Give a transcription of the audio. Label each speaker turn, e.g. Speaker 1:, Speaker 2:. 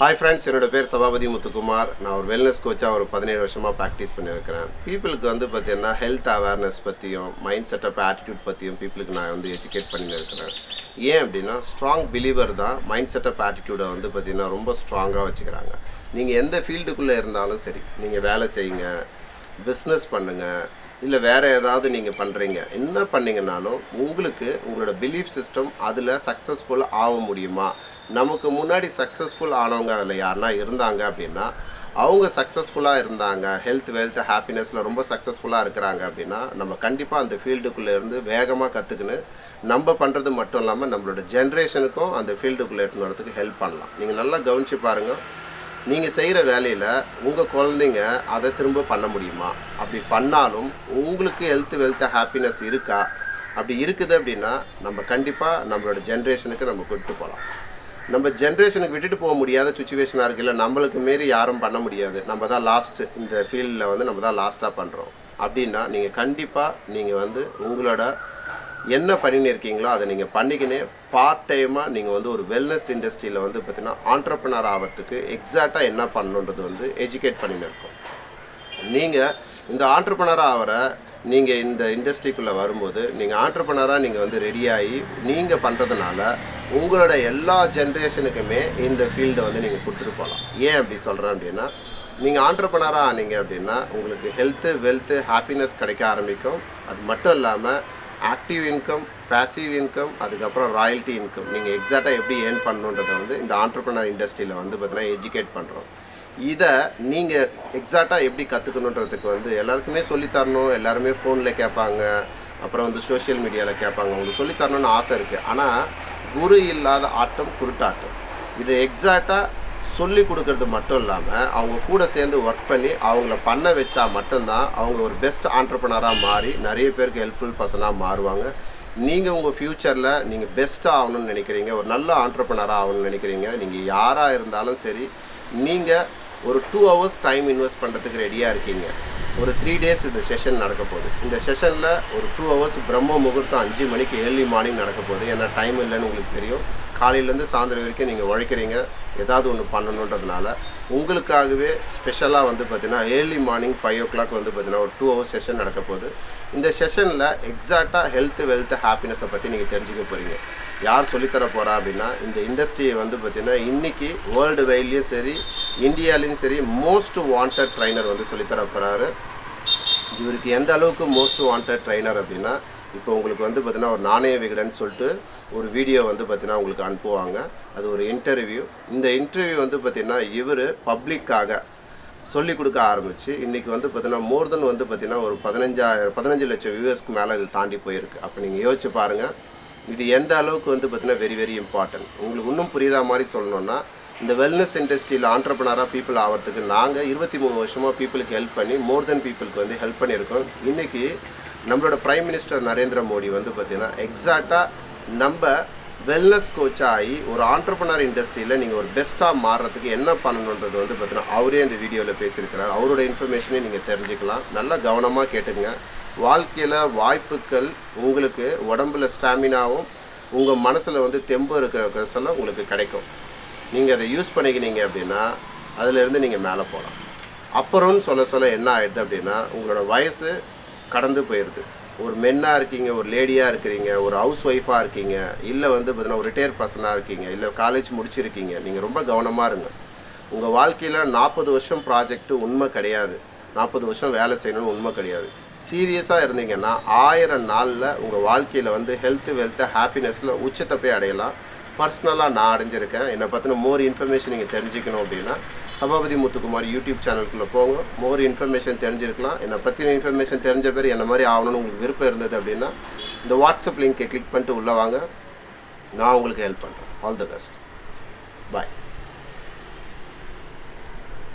Speaker 1: Hi friends, என்னோட பேர் Sabapathy Muthukumar. நான் ஒரு வெல்னஸ் கோச்சா ஒரு 17 வருஷமா பிராக்டீஸ் பண்ணியிருக்கிறேன். பீப்பிளுக்கு வந்து பார்த்தீங்கன்னா ஹெல்த் அவேர்னஸ் பற்றியும் மைண்ட் செட்டப் ஆட்டிடியூட் பற்றியும் பீப்புளுக்கு நான் வந்து எஜுகேட் பண்ணின்னு இருக்கிறேன். ஏன் அப்படின்னா ஸ்ட்ராங் பிலீவர் தான் மைண்ட் செட்டப் ஆட்டிடியூடை வந்து பார்த்தீங்கன்னா ரொம்ப ஸ்ட்ராங்காக வச்சுக்கிறாங்க. நீங்கள் எந்த ஃபீல்டுக்குள்ளே இருந்தாலும் சரி, நீங்கள் வேலை செய்யுங்க, பிஸ்னஸ் பண்ணுங்கள், இல்லை வேறு ஏதாவது நீங்கள் பண்ணுறீங்க, என்ன பண்ணிங்கனாலும் உங்களுக்கு உங்களோட பிலீஃப் சிஸ்டம் அதில் சக்ஸஸ்ஃபுல் ஆக முடியுமா? நமக்கு முன்னாடி சக்ஸஸ்ஃபுல் ஆனவங்க அதில் யாருன்னா இருந்தாங்க அப்படின்னா, அவங்க சக்ஸஸ்ஃபுல்லாக இருந்தாங்க, ஹெல்த் வெல்த் ஹாப்பினஸில் ரொம்ப சக்ஸஸ்ஃபுல்லாக இருக்கிறாங்க அப்படின்னா, நம்ம கண்டிப்பாக அந்த ஃபீல்டுக்குள்ளே இருந்து வேகமாக கற்றுக்குன்னு நம்ம பண்ணுறது மட்டும் இல்லாமல் நம்மளோட ஜென்ரேஷனுக்கும் அந்த ஃபீல்டுக்குள்ளே எடுத்துன்னு வரதுக்கு ஹெல்ப் பண்ணலாம். நீங்கள் நல்லா கவனித்து பாருங்கள், நீங்கள் செய்கிற வேலையில் உங்கள் குழந்தைங்க அதை திரும்ப பண்ண முடியுமா? அப்படி பண்ணாலும் உங்களுக்கு ஹெல்த் வெல்த் ஹாப்பினஸ் இருக்கா? அப்படி இருக்குது அப்படின்னா நம்ம கண்டிப்பாக நம்மளோட ஜென்ரேஷனுக்கு நம்ம கொண்டு போகலாம். நம்ம ஜென்ரேஷனுக்கு விட்டுட்டு போக முடியாத சுச்சுவேஷனாக இருக்குது, இல்லை நம்மளுக்கு மாரி யாரும் பண்ண முடியாது, நம்ம தான் லாஸ்ட்டு இந்த ஃபீல்டில் வந்து நம்ம தான் லாஸ்ட்டாக பண்ணுறோம் அப்படின்னா, நீங்கள் கண்டிப்பாக நீங்கள் வந்து உங்களோட என்ன பண்ணின்னு இருக்கீங்களோ அதை நீங்கள் பண்ணிக்கினே பார்ட் டைமாக நீங்கள் வந்து ஒரு வெல்னஸ் இண்டஸ்ட்ரியில் வந்து பார்த்திங்கன்னா ஆண்டர்ப்ரனர் ஆகிறதுக்கு எக்ஸாக்டாக என்ன பண்ணணுன்றது வந்து எஜுகேட் பண்ணின்னு இருக்கோம். நீங்கள் இந்த ஆண்டர்ப்ரனராக ஆகிற நீங்கள் இந்த இண்டஸ்ட்ரிக்குள்ளே வரும்போது நீங்கள் ஆண்டர்ப்ரனராக நீங்கள் வந்து ரெடியாகி நீங்கள் பண்ணுறதுனால உங்களோட எல்லா ஜென்ரேஷனுக்குமே இந்த ஃபீல்டை வந்து நீங்கள் கொடுத்துட்டு போகலாம். ஏன் அப்படி சொல்கிறேன் அப்படின்னா, நீங்கள் ஆண்டர்ப்ரனராக ஆனீங்க அப்படின்னா உங்களுக்கு ஹெல்த்து வெல்த்து ஹாப்பினஸ் கிடைக்க ஆரம்பிக்கும். அது மட்டும் இல்லாமல் ஆக்டிவ் இன்கம், பேசிவ் இன்கம், அதுக்கப்புறம் ராயல்ட்டி இன்கம் நீங்கள் எக்ஸாக்டாக எப்படி ஏர்ன் பண்ணணுன்றதை வந்து இந்த ஆண்டர்ப்ரனர் இண்டஸ்ட்ரியில் வந்து பார்த்தீங்கன்னா எஜுகேட் பண்ணுறோம். இதை நீங்கள் எக்ஸாக்டாக எப்படி கற்றுக்கணுன்றதுக்கு வந்து எல்லாருக்குமே சொல்லித்தரணும். எல்லாருமே ஃபோனில் கேட்பாங்க, அப்புறம் வந்து சோஷியல் மீடியாவில் கேட்பாங்க. உங்களுக்கு சொல்லித்தரணும்னு ஆசை இருக்குது, ஆனால் குரு இல்லாத ஆட்டம் குருட்டாட்டம். இதை எக்ஸாக்டாக சொல்லி கொடுக்கறது மட்டும் இல்லாமல் அவங்க கூட சேர்ந்து ஒர்க் பண்ணி அவங்கள பண்ண வச்சா மட்டும்தான் அவங்க ஒரு பெஸ்ட் ஆண்டர்ப்ரனராக மாறி நிறைய பேருக்கு ஹெல்ப்ஃபுல் பர்சனாக மாறுவாங்க. நீங்கள் உங்கள் ஃப்யூச்சரில் நீங்கள் பெஸ்ட்டாக ஆகணும்னு நினைக்கிறீங்க, ஒரு நல்ல ஆண்டர்ப்ரனராக ஆகணும்னு நினைக்கிறீங்க, நீங்கள் யாராக இருந்தாலும் சரி, நீங்கள் ஒரு 2 hours டைம் இன்வெஸ்ட் பண்ணுறதுக்கு ரெடியாக இருக்கீங்க. ஒரு 3 days இந்த செஷன் நடக்க போகுது. இந்த செஷனில் ஒரு 2 hours பிரம்ம முகூர்த்தம் 5 மணிக்கு ஏர்லி மார்னிங் நடக்க போகுது. ஏன்னா டைம் இல்லைன்னு உங்களுக்கு தெரியும். காலையிலேருந்து சாயந்தரம் வரைக்கும் நீங்கள் உழைக்கிறீங்க, ஏதாவது ஒன்று பண்ணணுன்றதுனால உங்களுக்காகவே ஸ்பெஷலாக வந்து பார்த்திங்கன்னா ஏர்லி மார்னிங் 5 o'clock வந்து பார்த்திங்கன்னா ஒரு 2 hours செஷன் நடக்க போகுது. இந்த செஷனில் எக்ஸாக்டாக ஹெல்த்து வெல்த் ஹாப்பினஸை பற்றி நீங்கள் தெரிஞ்சுக்க போகிறீங்க. யார் சொல்லித்தர போகிறா அப்படின்னா, இந்த இண்டஸ்ட்ரியை வந்து பார்த்திங்கன்னா இன்றைக்கி வேர்ல்டு வைட்லேயும் சரி இந்தியாலேயும் சரி மோஸ்ட் வாண்டட் ட்ரைனர் வந்து சொல்லித்தர போகிறாரு. இவருக்கு எந்த அளவுக்கு மோஸ்ட் வாண்டட் ட்ரைனர் அப்படின்னா, இப்போ உங்களுக்கு வந்து பார்த்திங்கன்னா ஒரு நாணய விகடன் சொல்லிட்டு ஒரு வீடியோ வந்து பார்த்திங்கன்னா உங்களுக்கு அனுப்புவாங்க. அது ஒரு இன்டர்வியூ. இந்த இன்டர்வியூ வந்து பார்த்திங்கன்னா இவர் பப்ளிக்காக சொல்லி கொடுக்க ஆரம்பித்து இன்றைக்கி வந்து பார்த்திங்கன்னா மோர் தென் வந்து பார்த்திங்கன்னா ஒரு 15 லட்சம் வியூவர்ஸ்க்கு மேலே இது தாண்டி போயிருக்கு. அப்போ நீங்கள் யோசிச்சு பாருங்கள், இது எந்த அளவுக்கு வந்து பார்த்திங்கன்னா வெரி வெரி இம்பார்ட்டன்ட். உங்களுக்கு இன்னும் புரிகிற மாதிரி சொல்லணுன்னா, இந்த வெல்னஸ் இண்டஸ்ட்ரியில் ஆண்டர்ப்ரனராக பீப்புள் ஆகிறதுக்கு நாங்கள் 23 வருஷமாக பீப்புளுக்கு ஹெல்ப் பண்ணி மோர் தென் பீப்புளுக்கு வந்து ஹெல்ப் பண்ணியிருக்கோம். இன்றைக்கி நம்மளோட பிரைம் மினிஸ்டர் நரேந்திர மோடி வந்து பார்த்திங்கன்னா எக்ஸாக்டாக நம்ம வெல்னஸ் கோச்சாக ஆகி ஒரு ஆண்டர்ப்ரனர் இண்டஸ்ட்ரியில் நீங்கள் ஒரு பெஸ்ட்டாக மாறுறதுக்கு என்ன பண்ணணுன்றது வந்து பார்த்திங்கன்னா அவரே இந்த வீடியோவில் பேசியிருக்கிறார். அவரோட இன்ஃபர்மேஷனை நீங்கள் தெரிஞ்சுக்கலாம். நல்லா கவனமாக கேட்டுங்க. வாழ்க்கையில் வாய்ப்புகள் உங்களுக்கு உடம்புல ஸ்டாமினாவும் உங்கள் மனசில் வந்து தெம்பு இருக்கிற சொல்ல உங்களுக்கு கிடைக்கும். நீங்கள் அதை யூஸ் பண்ணிக்கினீங்க அப்படின்னா அதிலேருந்து நீங்கள் மேலே போகலாம். அப்புறம்னு சொல்ல என்ன ஆகிடுது அப்படின்னா, உங்களோட வயசு கடந்து போயிடுது. ஒரு மென்னாக இருக்கீங்க, ஒரு லேடியாக இருக்கிறீங்க, ஒரு ஹவுஸ் ஒய்ஃபாக இருக்கீங்க, இல்லை வந்து பார்த்தீங்கன்னா ஒரு ரிட்டையர் பர்சனாக இருக்கீங்க, இல்லை காலேஜ் முடிச்சிருக்கீங்க. நீங்கள் ரொம்ப கவனமாக இருங்க. உங்கள் வாழ்க்கையில் 40 வருஷம் ப்ராஜெக்ட்டு உண்மை கிடையாது, 40 வருஷம் வேலை செய்யணும்னு உண்மை கிடையாது. சீரியஸாக இருந்தீங்கன்னா 1000 நாளில் உங்கள் வாழ்க்கையில் வந்து ஹெல்த்து வெல்த்து ஹாப்பினஸில் உச்சத்தை போய் அடையலாம். பர்சனலாக நான் அடைஞ்சிருக்கேன். என்னை பற்றின மோர் இன்ஃபர்மேஷன் நீங்கள் தெரிஞ்சுக்கணும் அப்படின்னா சபாபதி முத்துக்குமார் யூடியூப் சேனலுக்குள்ளே போங்க. மோர் இன்ஃபர்மேஷன் தெரிஞ்சிருக்கலாம். என்னை பற்றின இன்ஃபர்மேஷன் தெரிஞ்ச பேர் என்ன மாதிரி ஆகணும்னு உங்களுக்கு விருப்பம் இருந்தது அப்படின்னா இந்த வாட்ஸ்அப் லிங்க்கை கிளிக் பண்ணிட்டு உள்ளே வாங்க. நான் உங்களுக்கு ஹெல்ப் பண்ணுறேன். All the best. பாய்.